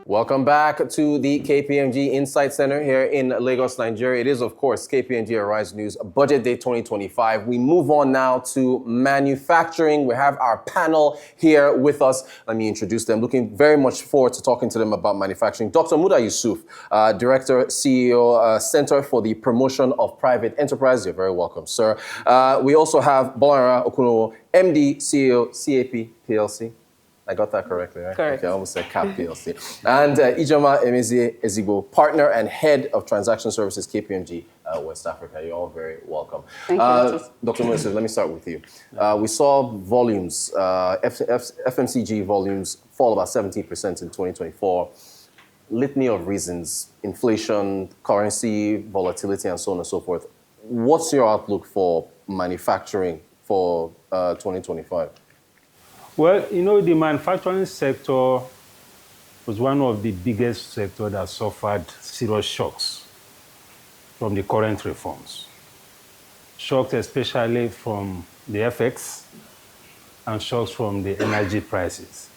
Welcome back to the KPMG Insight Center here in Lagos, Nigeria. It is, of course, KPMG Arise News Budget Day 2025. We move on now to manufacturing. We have our panel here with us. Let me introduce them. Looking very much forward to talking to them about manufacturing. Dr. Muda Yusuf, Director, CEO, Center for the Promotion of Private Enterprise. You're very welcome, sir. We also have Bolara Okunowo, MD, CEO, CAP PLC. I got that correctly, right? Correct. Okay, I almost said CAP PLC. And Emezie-Ezigbo, Partner and Head of Transaction Services, KPMG West Africa. You're all very welcome. Thank you. Dr. Yusuf, let me start with you. We saw volumes, FMCG volumes fall about 17% in 2024. Litany of reasons, inflation, currency, volatility, and so on and so forth. What's your outlook for manufacturing for 2025? Well, you know, the manufacturing sector was one of the biggest sectors that suffered serious shocks from the current reforms. Shocks especially from the FX and shocks from the energy prices.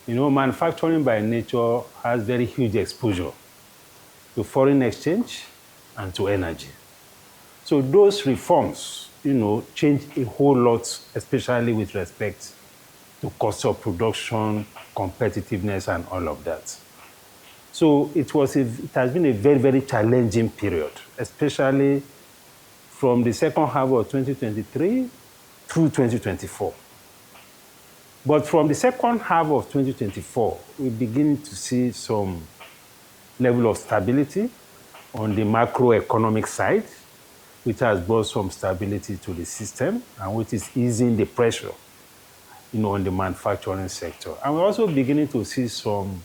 You know, manufacturing by nature has very huge exposure to foreign exchange and to energy. So those reforms, you know, change a whole lot, especially with respect to cost of production, competitiveness, and all of that. So it has been a very, very challenging period, especially from the second half of 2023 through 2024. But from the second half of 2024, we begin to see some level of stability on the macroeconomic side, which has brought some stability to the system and which is easing the pressure, you know, on the manufacturing sector. And we're also beginning to see some,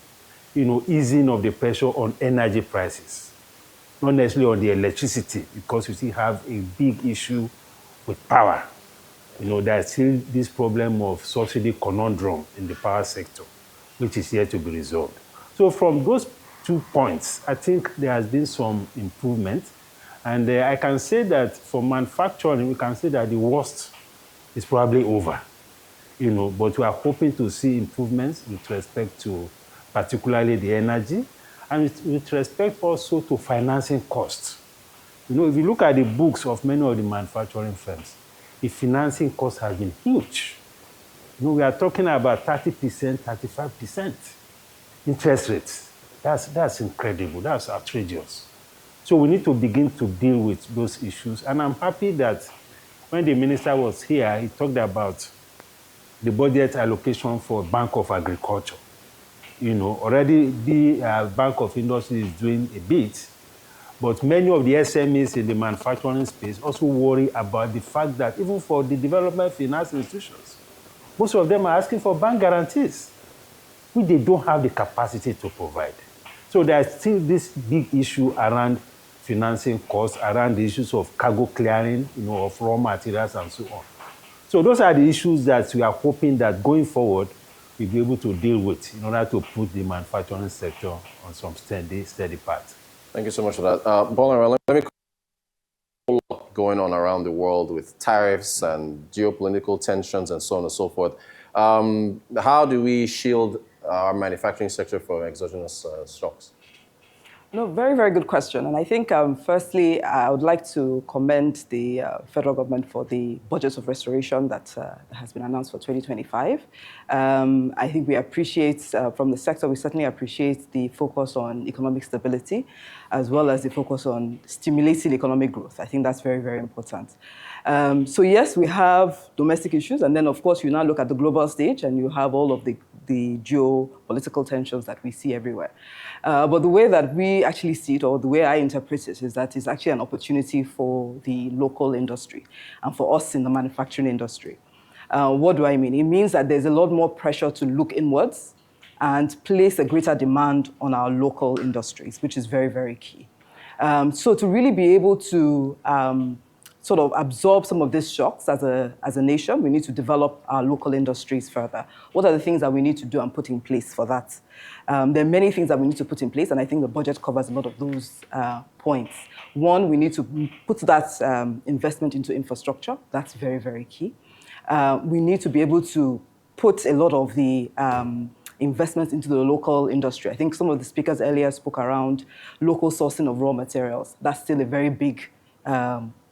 you know, easing of the pressure on energy prices, not necessarily on the electricity, because we still have a big issue with power. You know, there's still this problem of subsidy conundrum in the power sector, which is yet to be resolved. So from those 2 points, I think there has been some improvement. And I can say that for manufacturing, we can say that the worst is probably over. You know, but we are hoping to see improvements with respect to particularly the energy and with respect also to financing costs. You know, if you look at the books of many of the manufacturing firms, the financing cost has been huge. You know, we are talking about 30%, 35% interest rates. That's incredible. That's outrageous. So we need to begin to deal with those issues. And I'm happy that when the minister was here, he talked about the budget allocation for Bank of Agriculture. You know, already the Bank of Industry is doing a bit, but many of the SMEs in the manufacturing space also worry about the fact that even for the development finance institutions, most of them are asking for bank guarantees, which they don't have the capacity to provide. So there's still this big issue around financing costs, around the issues of cargo clearing, you know, of raw materials and so on. So those are the issues that we are hoping that going forward, we'll be able to deal with in order to put the manufacturing sector on some steady path. Thank you so much for that. Bolara, let me call up going on around the world with tariffs and geopolitical tensions and so on and so forth. How do we shield our manufacturing sector from exogenous shocks? No, very, very good question. And I think, firstly, I would like to commend the federal government for the budget of restoration that has been announced for 2025. I think we appreciate, from the sector, we certainly appreciate the focus on economic stability, as well as the focus on stimulating economic growth. I think that's very, very important. So yes, we have domestic issues. And then, of course, you now look at the global stage and you have all of the geopolitical tensions that we see everywhere. But the way that we actually see it, or the way I interpret it, is that it's actually an opportunity for the local industry and for us in the manufacturing industry. What do I mean? It means that there's a lot more pressure to look inwards and place a greater demand on our local industries, which is very, very key. So to really be able to sort of absorb some of these shocks as a nation, we need to develop our local industries further. What are the things that we need to do and put in place for that? There are many things that we need to put in place, and I think the budget covers a lot of those points. One, we need to put that investment into infrastructure. That's very, very key. We need to be able to put a lot of the investments into the local industry. I think some of the speakers earlier spoke around local sourcing of raw materials. That's still a very big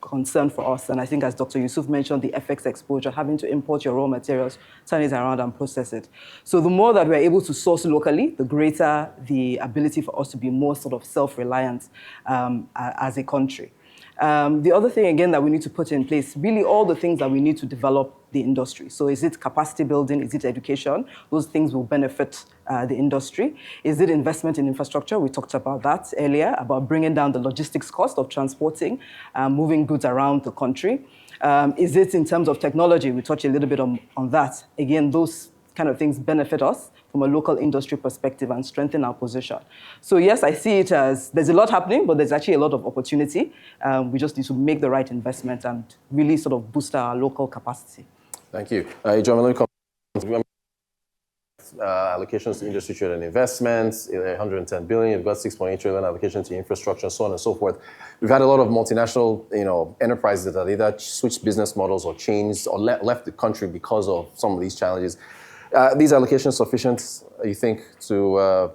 concern for us. And I think, as Dr. Yusuf mentioned, the FX exposure, having to import your raw materials, turn it around and process it. So the more that we're able to source locally, the greater the ability for us to be more sort of self-reliant as a country. The other thing, again, that we need to put in place, really all the things that we need to develop the industry. So is it capacity building? Is it education? Those things will benefit the industry. Is it investment in infrastructure? We talked about that earlier, about bringing down the logistics cost of transporting, moving goods around the country. Is it in terms of technology? We touched a little bit on that. Again, those kind of things benefit us from a local industry perspective and strengthen our position. So yes, I see it as there's a lot happening, but there's actually a lot of opportunity. We just need to make the right investment and really sort of boost our local capacity. Thank you. John, let me come. Allocations to industry, trade, and investments, 110 billion. You've got 6.8 trillion allocations to infrastructure, so on and so forth. We've had a lot of multinational, enterprises that have either switched business models or changed or left the country because of some of these challenges. These allocations sufficient, you think, to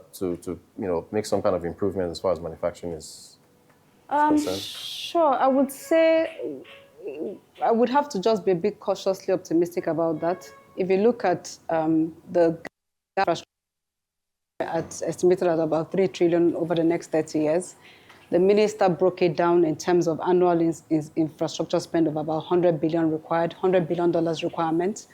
make some kind of improvement as far as manufacturing is concerned? Sure. I would say I would have to just be a bit cautiously optimistic about that. If you look at the infrastructure estimated at about 3 trillion over the next 30 years, the minister broke it down in terms of annual infrastructure spend of about $100 billion required, $100 billion requirement.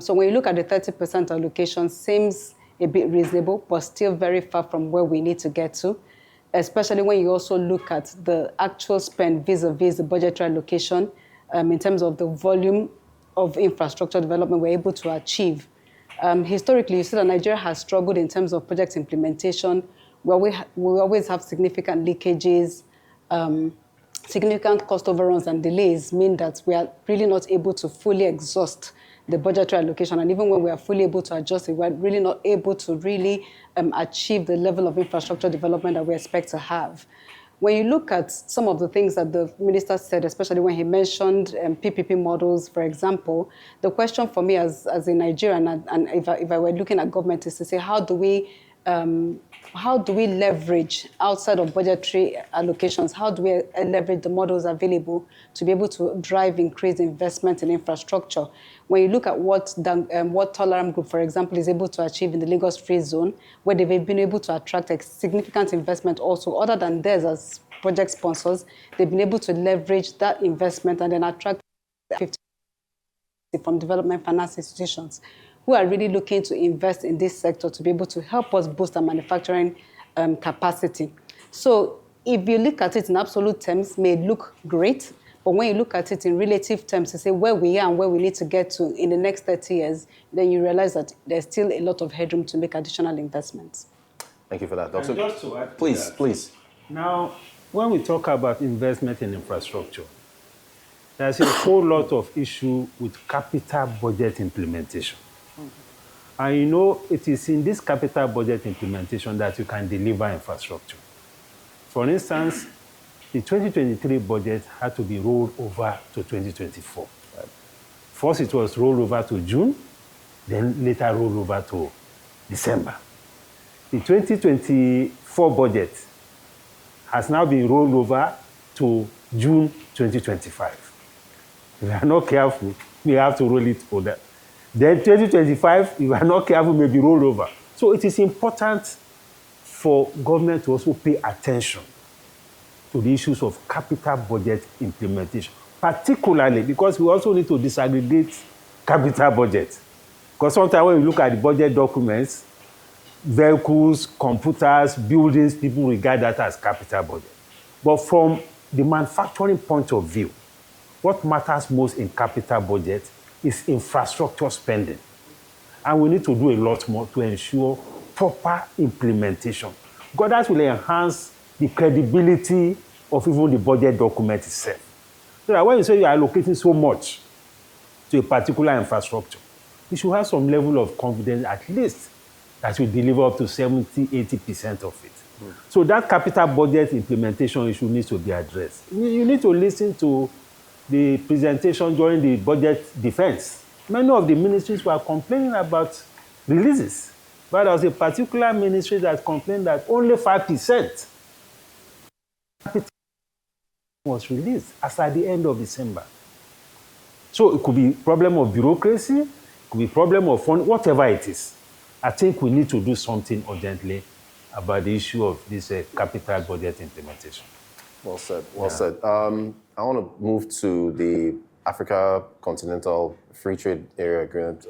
So when you look at the 30% allocation, seems a bit reasonable, but still very far from where we need to get to, especially when you also look at the actual spend vis-a-vis the budgetary allocation in terms of the volume of infrastructure development we're able to achieve. Historically, you see that Nigeria has struggled in terms of project implementation, where we always have significant leakages, significant cost overruns and delays mean that we are really not able to fully exhaust the budgetary allocation. And even when we are fully able to adjust it, we're really not able to really achieve the level of infrastructure development that we expect to have. When you look at some of the things that the minister said, especially when he mentioned PPP models, for example, the question for me as a Nigerian, and if I were looking at government, is to say, how do we leverage outside of budgetary allocations? How do we leverage the models available to be able to drive increased investment in infrastructure? When you look at what Tolerant Group, for example, is able to achieve in the Lagos Free Zone, where they've been able to attract a significant investment also, other than theirs as project sponsors, they've been able to leverage that investment and then attract 50 from development finance institutions who are really looking to invest in this sector to be able to help us boost our manufacturing capacity. So if you look at it in absolute terms, may look great, but when you look at it in relative terms to say where we are and where we need to get to in the next 30 years, then you realize that there's still a lot of headroom to make additional investments. Thank you for that, And Dr. just to add to Please, that, please. Now, when we talk about investment in infrastructure, there's a whole lot of issue with capital budget implementation. And it is in this capital budget implementation that you can deliver infrastructure. For instance, the 2023 budget had to be rolled over to 2024. First, it was rolled over to June, then later rolled over to December. The 2024 budget has now been rolled over to June 2025. If we are not careful, we have to roll it for that. Then 2025, if we are not careful, may be rolled over. So it is important for government to also pay attention to the issues of capital budget implementation, particularly because we also need to disaggregate capital budget. Because sometimes when we look at the budget documents, vehicles, computers, buildings, people regard that as capital budget. But from the manufacturing point of view, what matters most in capital budget is infrastructure spending. And we need to do a lot more to ensure proper implementation. Because that will enhance the credibility of even the budget document itself. So that when you say you are allocating so much to a particular infrastructure, you should have some level of confidence at least that will deliver up to 70-80% of it. So that capital budget implementation issue needs to be addressed. You need to listen to the presentation during the budget defense. Many of the ministries were complaining about releases. But there was a particular ministry that complained that only 5% was released as at the end of December. So it could be problem of bureaucracy, it could be problem of fund, whatever it is. I think we need to do something urgently about the issue of this capital budget implementation. Well said, well said. I want to move to the Africa Continental Free Trade Area Agreement.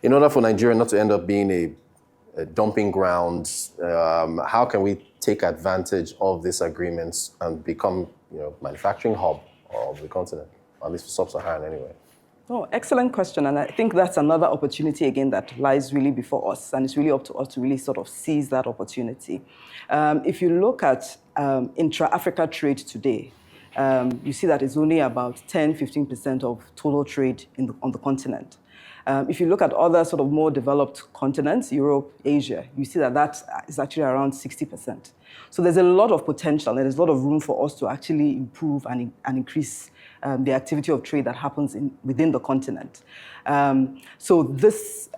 In order for Nigeria not to end up being a dumping ground, how can we take advantage of these agreements and become, manufacturing hub of the continent, at least for sub-Saharan anyway? Oh, excellent question. And I think that's another opportunity, again, that lies really before us. And it's really up to us to really sort of seize that opportunity. If you look at intra-Africa trade today, you see that it's only about 10-15% of total trade on the continent. If you look at other sort of more developed continents, Europe, Asia, you see that that is actually around 60%. So there's a lot of potential, and there's a lot of room for us to actually improve and increase the activity of trade that happens within the continent. So this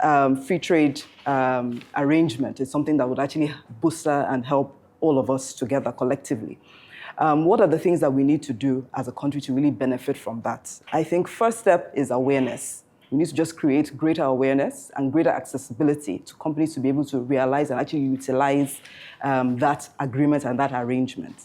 free trade arrangement is something that would actually boost and help all of us together collectively. What are the things that we need to do as a country to really benefit from that? I think first step is awareness. We need to just create greater awareness and greater accessibility to companies to be able to realize and actually utilize that agreement and that arrangement.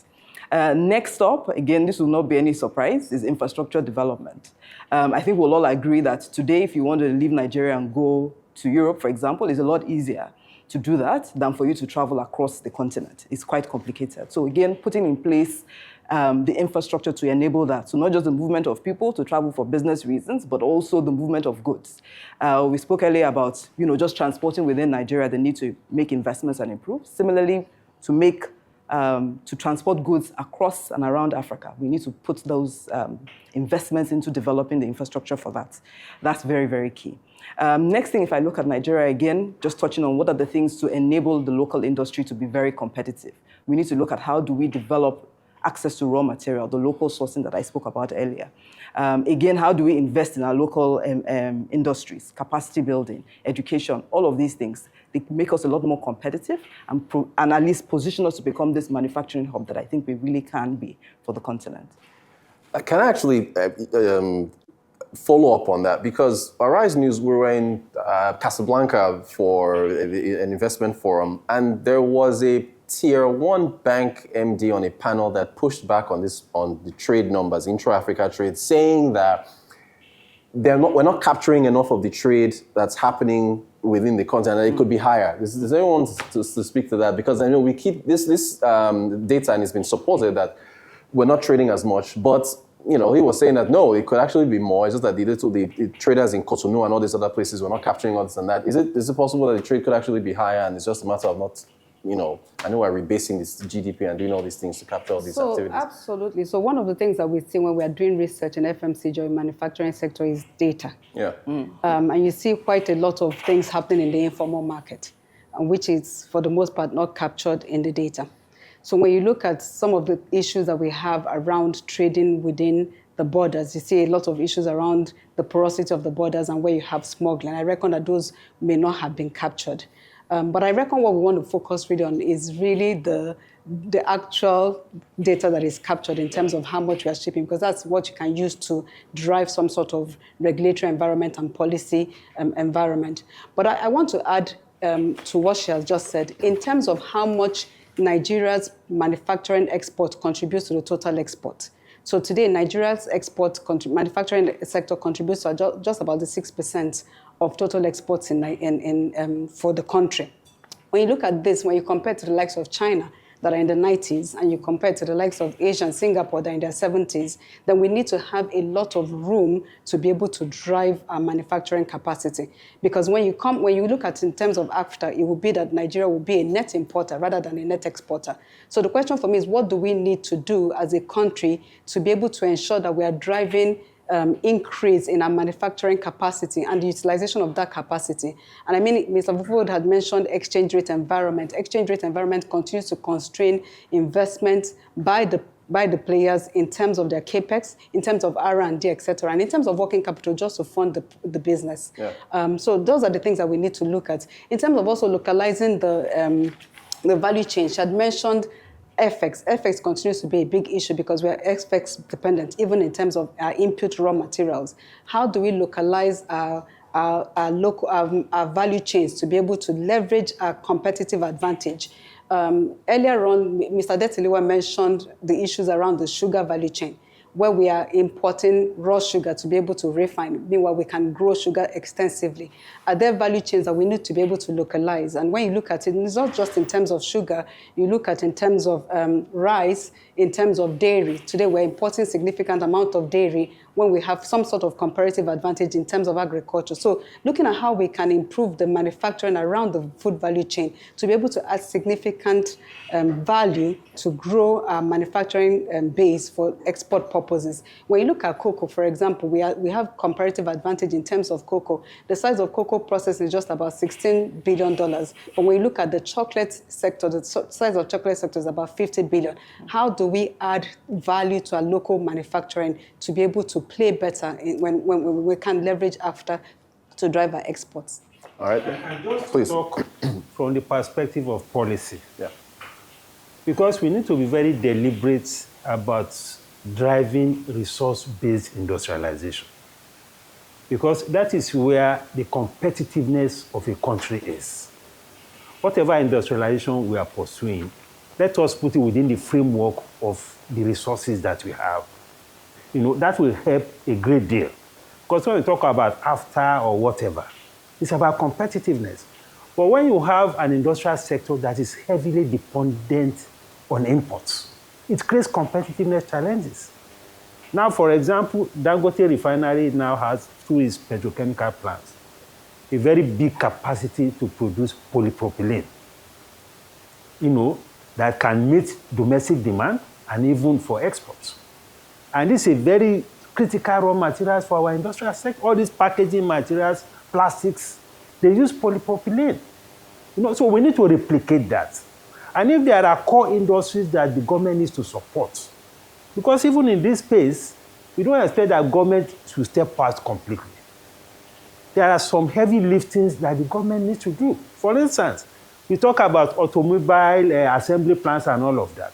Next up, again, this will not be any surprise, is infrastructure development. I think we'll all agree that today, if you want to leave Nigeria and go to Europe, for example, it's a lot easier to do that than for you to travel across the continent. It's quite complicated. So again, putting in place the infrastructure to enable that. So not just the movement of people to travel for business reasons, but also the movement of goods. We spoke earlier about, just transporting within Nigeria, the need to make investments and improve. Similarly, to transport goods across and around Africa, we need to put those investments into developing the infrastructure for that. That's very, very key. Next thing, if I look at Nigeria again, just touching on what are the things to enable the local industry to be very competitive. We need to look at how do we develop access to raw material, the local sourcing that I spoke about earlier. Again, how do we invest in our local industries, capacity building, education, all of these things. They make us a lot more competitive and at least position us to become this manufacturing hub that I think we really can be for the continent. Can I actually follow up on that? Because Arise News, we were in Casablanca for an investment forum, and there was a Tier 1 bank MD on a panel that pushed back on the trade numbers, intra-Africa trade, saying that we're not capturing enough of the trade that's happening within the continent, and it could be higher. Does anyone to speak to that? Because I know we keep this data, and it's been supported that we're not trading as much, but he was saying that no, it could actually be more. It's just that the traders in Cotonou and all these other places were not capturing all this and that. Is it possible that the trade could actually be higher, and it's just a matter of not, I know we're rebasing this GDP and doing all these things to capture all these activities. Absolutely. So one of the things that we see when we are doing research in FMCG or manufacturing sector is data. Yeah. And you see quite a lot of things happening in the informal market, which is, for the most part, not captured in the data. So when you look at some of the issues that we have around trading within the borders, you see a lot of issues around the porosity of the borders and where you have smuggling. I reckon that those may not have been captured. But I reckon what we want to focus really on is really the actual data that is captured in terms of how much we are shipping, because that's what you can use to drive some sort of regulatory environment and policy environment. But I want to add to what she has just said, in terms of how much Nigeria's manufacturing export contributes to the total export. So today, Nigeria's manufacturing sector contributes to just about the 6% of total exports for the country. When you look at this, when you compare to the likes of China that are in the 90s, and you compare to the likes of Asia and Singapore that are in their 70s, then we need to have a lot of room to be able to drive our manufacturing capacity. Because when you look at in terms of AFTA, it will be that Nigeria will be a net importer rather than a net exporter. So the question for me is, what do we need to do as a country to be able to ensure that we are driving increase in our manufacturing capacity and the utilization of that capacity? And I mean, Mr. Fufuod had mentioned exchange rate environment. Exchange rate environment continues to constrain investment by the by the players in terms of their capex, in terms of R&D, etc., and in terms of working capital just to fund the business. Yeah. So those are the things that we need to look at. In terms of also localizing the value chain, she had mentioned FX. FX continues to be a big issue because we are FX dependent, even in terms of our input raw materials. How do we localize our value chains to be able to leverage our competitive advantage? Earlier on, Mr. Detiliwa mentioned the issues around the sugar value chain, where we are importing raw sugar to be able to refine. Meanwhile, we can grow sugar extensively. Are there value chains that we need to be able to localize? And when you look at it, it's not just in terms of sugar. You look at in terms of rice, in terms of dairy. Today, we're importing significant amount of dairy when we have some sort of comparative advantage in terms of agriculture. So looking at how we can improve the manufacturing around the food value chain to be able to add significant value to grow our manufacturing base for export purposes. When you look at cocoa, for example, we have comparative advantage in terms of cocoa. The size of cocoa processing is just about $16 billion. But when you look at the chocolate sector, the size of chocolate sector is about 50 billion. How do we add value to our local manufacturing to be able to play better when we can leverage after to drive our exports? All right. And just Please. talk from the perspective of policy. Yeah. Because we need to be very deliberate about driving resource-based industrialization. Because that is where the competitiveness of a country is. Whatever industrialization we are pursuing, let us put it within the framework of the resources that we have. That will help a great deal. Because when we talk about after or whatever, it's about competitiveness. But when you have an industrial sector that is heavily dependent on imports, it creates competitiveness challenges. Now, for example, Dangote Refinery now has, through its petrochemical plants, a very big capacity to produce polypropylene, that can meet domestic demand and even for exports. And this is a very critical raw materials for our industrial sector. All these packaging materials, plastics, they use polypropylene. So we need to replicate that. And if there are core industries that the government needs to support, because even in this space, we don't expect that government to step out completely. There are some heavy liftings that the government needs to do. For instance, we talk about automobile assembly plants and all of that.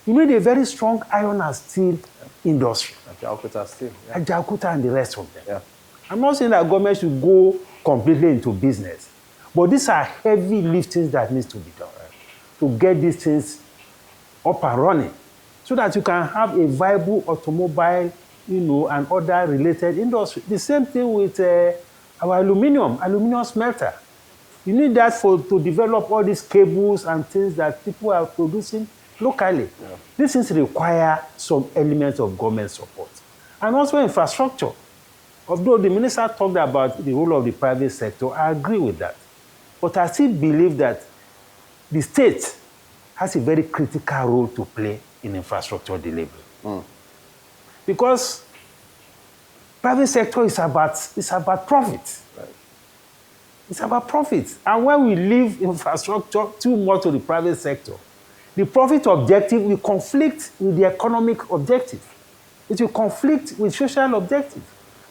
You need a very strong iron and steel industry. Ajaokuta steel. Yeah. Ajaokuta and the rest of them. Yeah. I'm not saying that government should go completely into business, but these are heavy liftings that needs to be done to get these things up and running so that you can have a viable automobile, and other related industry. The same thing with our aluminum smelter. You need that to develop all these cables and things that people are producing locally. Yeah. These things require some elements of government support. And also infrastructure. Although the minister talked about the role of the private sector, I agree with that. But I still believe that the state has a very critical role to play in infrastructure delivery. Because private sector is about profit. Right. It's about profit. And when we leave infrastructure too much to the private sector, the profit objective will conflict with the economic objective. It will conflict with social objective.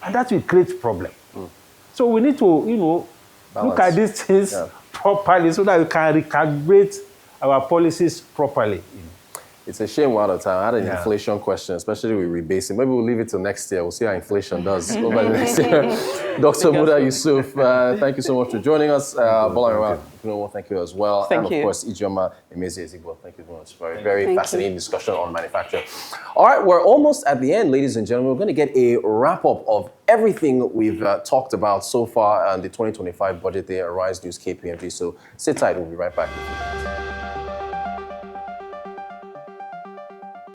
And that will create problem. So we need to, look at these things properly so that we can recalibrate our policies properly. It's a shame we're out of time. I had an inflation question, especially with rebasing. Maybe we'll leave it till next year. We'll see how inflation does over the next year. Dr. Muda Yusuf, thank you so much for joining us. Bola Okunowo, thank you as well. Thank you. And of course, Emezie-Ezigbo, thank you very much for a very fascinating discussion on manufacturing. All right, we're almost at the end, ladies and gentlemen. We're going to get a wrap-up of everything we've talked about so far on the 2025 Budget Day at Rise News KPMG. So sit tight, we'll be right back.